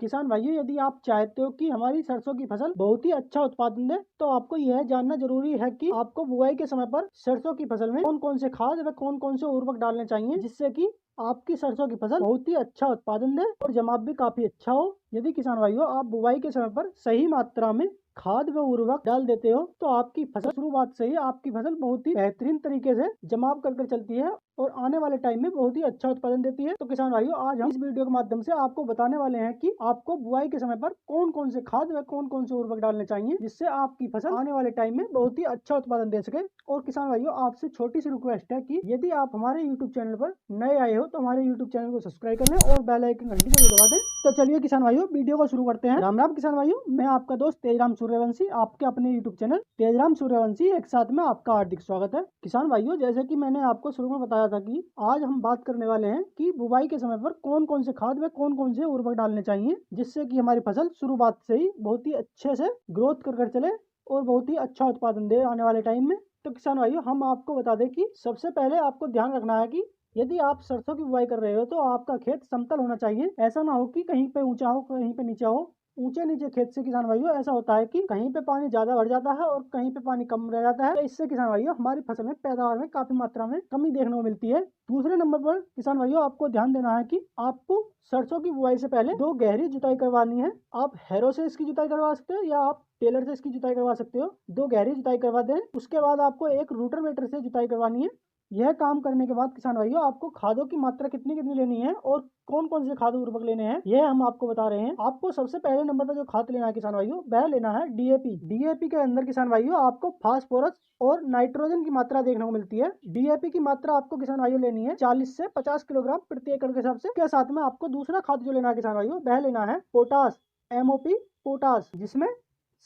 किसान भाइयों, यदि आप चाहते हो कि हमारी सरसों की फसल बहुत ही अच्छा उत्पादन दे, तो आपको यह जानना जरूरी है कि आपको बुआई के समय पर सरसों की फसल में कौन कौन से खाद व कौन कौन से उर्वरक डालने चाहिए, जिससे कि आपकी सरसों की फसल बहुत ही अच्छा उत्पादन दे और जमाव भी काफी अच्छा हो। यदि किसान भाइयों आप बुआई के समय पर सही मात्रा में खाद व उर्वरक डाल देते हो, तो आपकी फसल शुरुआत से ही आपकी फसल बहुत ही बेहतरीन तरीके से जमाव कर चलती है और आने वाले टाइम में बहुत ही अच्छा उत्पादन देती है। तो किसान भाइयों, आज हम इस वीडियो के माध्यम से आपको बताने वाले हैं कि आपको बुआई के समय पर कौन कौन से खाद व कौन कौन से उर्वरक डालने चाहिए, जिससे आपकी फसल आने वाले टाइम में बहुत ही अच्छा उत्पादन दे सके। और किसान भाइयों, आपसे छोटी सी रिक्वेस्ट है कि यदि आप हमारे यूट्यूब चैनल पर नए आए हो तो हमारे यूट्यूब चैनल को सब्सक्राइब कर लें और बेल आइकन घंटी को दबा दें। तो चलिए किसान भाइयों, वीडियो को शुरू करते हैं। राम राम किसान भाइयों, मैं आपका दोस्त तेजराम सूर्यवंशी आपके अपने यूट्यूब चैनल तेजराम सूर्यवंशी एक साथ में आपका हार्दिक स्वागत है। किसान भाइयों, जैसे कि मैंने आपको शुरू में बताया था कि आज हम बात करने वाले हैं कि बुवाई के समय पर कौन कौन से खाद व कौन कौन से उर्वरक डालने चाहिए, जिससे कि हमारी फसल शुरुआत से ही बहुत ही अच्छे से ग्रोथ कर चले और बहुत ही अच्छा उत्पादन दे आने वाले टाइम में। तो किसान भाइयों, हम आपको बता दें कि सबसे पहले आपको ध्यान रखना है कि यदि आप सरसों की बुवाई कर रहे हो तो आपका खेत समतल होना चाहिए। ऐसा ना हो कि कहीं पे ऊंचा हो कहीं पे नीचा हो। ऊंचे नीचे खेत से किसान भाइयों ऐसा होता है कि कहीं पे पानी ज्यादा भर जाता है और कहीं पे पानी कम रह जाता है। तो इससे किसान भाइयों हमारी फसल में पैदावार में काफी मात्रा में कमी देखने को मिलती है। दूसरे नंबर पर किसान भाइयों आपको ध्यान देना है कि आपको सरसों की बुआई से पहले 2 गहरी जुताई करवानी है। आप हैरो से इसकी जुताई करवा सकते हो या आप टेलर से इसकी जुताई करवा सकते हो। 2 गहरी जुताई करवा दें। उसके बाद आपको एक रूटरवेटर से जुताई करवानी है। यह काम करने के बाद किसान भाइयों आपको खादों की मात्रा कितनी कितनी लेनी है और कौन कौन से खाद उर्वरक लेने हैं, यह हम आपको बता रहे हैं। आपको सबसे पहले नंबर पर जो खाद लेना है किसान भाइयों, वह लेना है डीएपी। डीएपी के अंदर किसान भाइयों आपको फास्फोरस और नाइट्रोजन की मात्रा देखने को मिलती है। डीएपी की मात्रा आपको किसान भाइयों लेनी है 40 से 50 किलोग्राम प्रति एकड़ के हिसाब से। के साथ में आपको दूसरा खाद जो लेना है किसान भाइयों, वह लेना है पोटास, एमओपी पोटास, जिसमें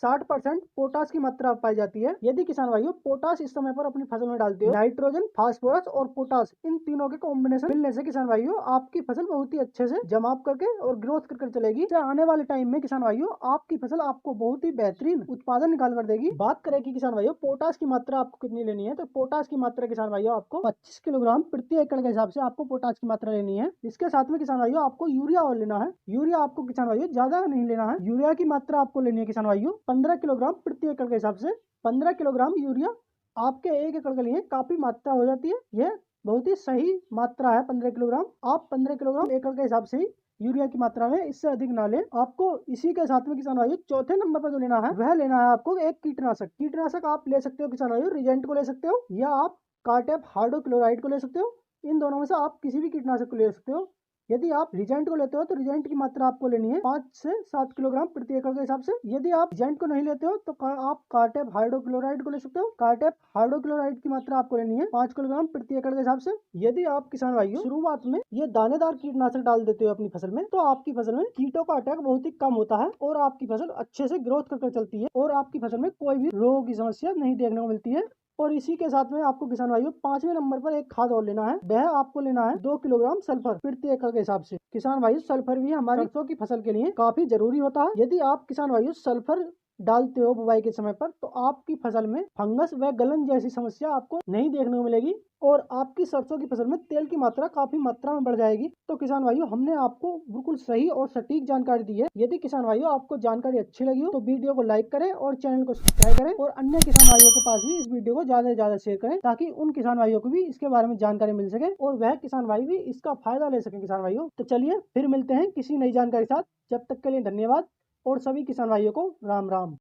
60% पोटास की मात्रा पाई जाती है। यदि किसान भाइयों पोटास इस समय पर अपनी फसल में डालते हो, नाइट्रोजन, फास्फोरस और पोटास इन तीनों के कॉम्बिनेशन मिलने से किसान भाइयों आपकी फसल बहुत ही अच्छे से जमाव करके और ग्रोथ कर चलेगी। आने वाले टाइम में किसान भाइयों आपकी फसल आपको बहुत ही बेहतरीन उत्पादन निकाल कर देगी। बात करें कि किसान भाइयों पोटास की मात्रा आपको कितनी लेनी है, तो पोटास की मात्रा किसान भाइयों आपको 25 किलोग्राम प्रति एकड़ के हिसाब से आपको पोटास की मात्रा लेनी है। इसके साथ में किसान भाइयों आपको यूरिया और लेना है। यूरिया आपको किसान भाइयों ज्यादा नहीं लेना है। यूरिया की मात्रा आपको लेनी है किसान भाइयों 15 किलोग्राम प्रति एकड़ के हिसाब से। 15 किलोग्राम यूरिया आपके 1 एकड़ के लिए काफी मात्रा हो जाती है। यह बहुत ही सही मात्रा है 15 किलोग्राम। आप 15 किलोग्राम एकड़ के हिसाब से ही यूरिया की मात्रा लें, इससे अधिक ना लें। आपको इसी के साथ में किसान भाइयों चौथे नंबर पर जो लेना है वह लेना है आपको एक कीटनाशक। कीटनाशक आप ले सकते हो किसान भाइयों, रिजेंट को ले सकते हो या आप कार्टेप हाइड्रोक्लोराइड को ले सकते हो। इन दोनों में से आप किसी भी कीटनाशक को ले सकते हो। यदि आप रिजेंट को लेते हो तो रिजेंट की मात्रा आपको लेनी है 5 से 7 किलोग्राम प्रति एकड़ के हिसाब से। यदि आप रिजेंट को नहीं लेते हो तो आप कार्टेप हाइड्रोक्लोराइड को ले सकते हो। कार्टेप हाइड्रोक्लोराइड की मात्रा आपको लेनी है 5 किलोग्राम प्रति एकड़ के हिसाब से। यदि आप किसान भाइयों शुरुआत में ये दानेदार कीटनाशक डाल देते हो अपनी फसल में, तो आपकी फसल में कीटों का अटैक बहुत ही कम होता है और आपकी फसल अच्छे से ग्रोथ कर चलती है और आपकी फसल में कोई भी रोग की समस्या नहीं देखने को मिलती है। और इसी के साथ में आपको किसान भाइयों 5वें नंबर पर एक खाद और लेना है। वह आपको लेना है 2 किलोग्राम सल्फर प्रति एकड़ के हिसाब से। किसान भाइयों सल्फर भी हमारी सरसों की फसल के लिए काफी जरूरी होता है। यदि आप किसान भाइयों सल्फर डालते हो बुवाई के समय पर, तो आपकी फसल में फंगस व गलन जैसी समस्या आपको नहीं देखने को मिलेगी और आपकी सरसों की फसल में तेल की मात्रा काफी मात्रा में बढ़ जाएगी। तो किसान भाइयों हमने आपको बिल्कुल सही और सटीक जानकारी दी है। यदि किसान भाइयों आपको जानकारी अच्छी लगी हो तो वीडियो को लाइक करें और चैनल को सब्सक्राइब करें और अन्य किसान भाइयों के पास भी इस वीडियो को ज्यादा से ज्यादा शेयर करें, ताकि उन किसान भाइयों को भी इसके बारे में जानकारी मिल सके और वह किसान भाई भी इसका फायदा ले सके। किसान भाइयों तो चलिए फिर मिलते हैं किसी नई जानकारी के साथ। जब तक के लिए धन्यवाद और सभी किसान भाइयों को राम राम।